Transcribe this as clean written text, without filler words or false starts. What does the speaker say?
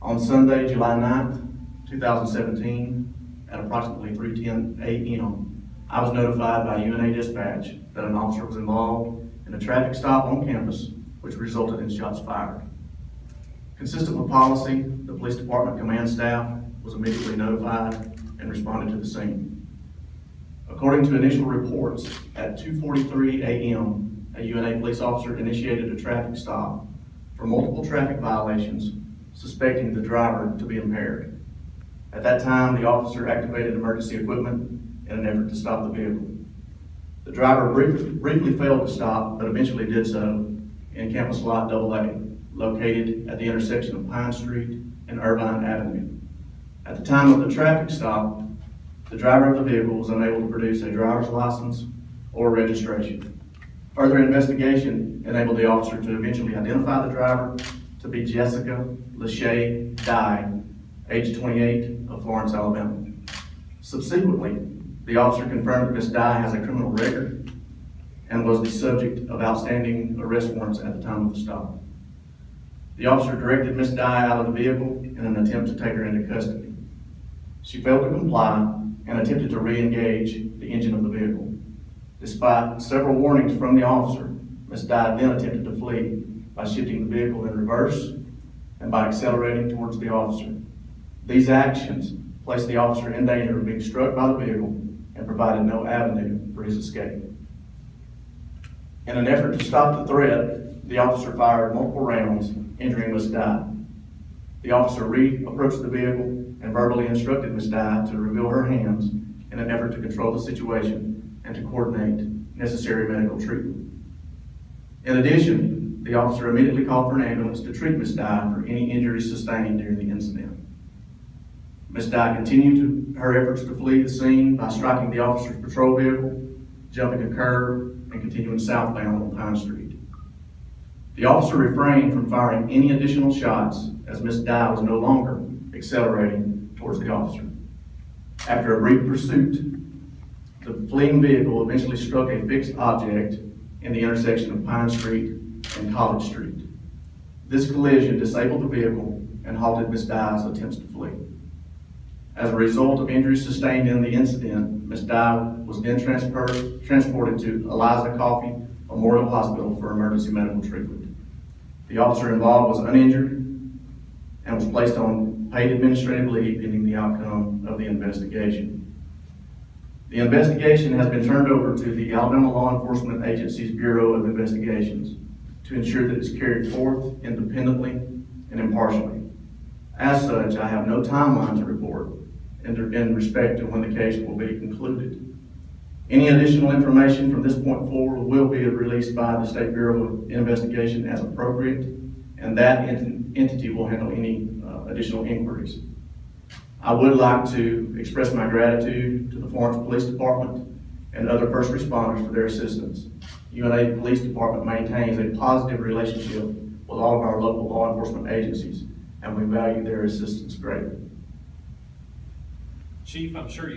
On Sunday, July 9th, 2017, at approximately 3:10 a.m., I was notified by UNA Dispatch that an officer was involved in a traffic stop on campus, which resulted in shots fired. Consistent with policy, the police department command staff was immediately notified and responded to the scene. According to initial reports, at 2:43 a.m., a UNA police officer initiated a traffic stop for multiple traffic violations, suspecting the driver to be impaired. At that time, the officer activated emergency equipment in an effort to stop the vehicle. The driver briefly failed to stop, but eventually did so in campus lot AA, located at the intersection of Pine Street and Irvine Avenue. At the time of the traffic stop, the driver of the vehicle was unable to produce a driver's license or registration. Further investigation enabled the officer to eventually identify the driver to be Jessica Lachey Dye, age 28, of Florence, Alabama. Subsequently, the officer confirmed that Ms. Dye has a criminal record and was the subject of outstanding arrest warrants at the time of the stop. The officer directed Ms. Dye out of the vehicle in an attempt to take her into custody. She failed to comply and attempted to re-engage the engine of the vehicle. Despite several warnings from the officer, Ms. Dye then attempted to flee by shifting the vehicle in reverse and by accelerating towards the officer. These actions placed the officer in danger of being struck by the vehicle and provided no avenue for his escape. In an effort to stop the threat, the officer fired multiple rounds, injuring Ms. Dye. The officer re-approached the vehicle and verbally instructed Ms. Dye to reveal her hands in an effort to control the situation and to coordinate necessary medical treatment. In addition, the officer immediately called for an ambulance to treat Ms. Dye for any injuries sustained during the incident. Ms. Dye continued her efforts to flee the scene by striking the officer's patrol vehicle, jumping a curb, and continuing southbound on Pine Street. The officer refrained from firing any additional shots as Ms. Dye was no longer accelerating towards the officer. After a brief pursuit, the fleeing vehicle eventually struck a fixed object in the intersection of Pine Street and College Street. This collision disabled the vehicle and halted Ms. Dye's attempts to flee. As a result of injuries sustained in the incident, Ms. Dye was then transported to Eliza Coffey Memorial Hospital for emergency medical treatment. The officer involved was uninjured and was placed on paid administrative leave pending the outcome of the investigation. The investigation has been turned over to the Alabama Law Enforcement Agency's Bureau of Investigations to ensure that it's carried forth independently and impartially. As such, I have no timeline to report in respect to when the case will be concluded. Any additional information from this point forward will be released by the State Bureau of Investigation as appropriate, and that entity will handle any additional inquiries. I would like to express my gratitude to the Florence Police Department and other first responders for their assistance. UNA Police Department maintains a positive relationship with all of our local law enforcement agencies, and we value their assistance greatly. Chief, I'm sure you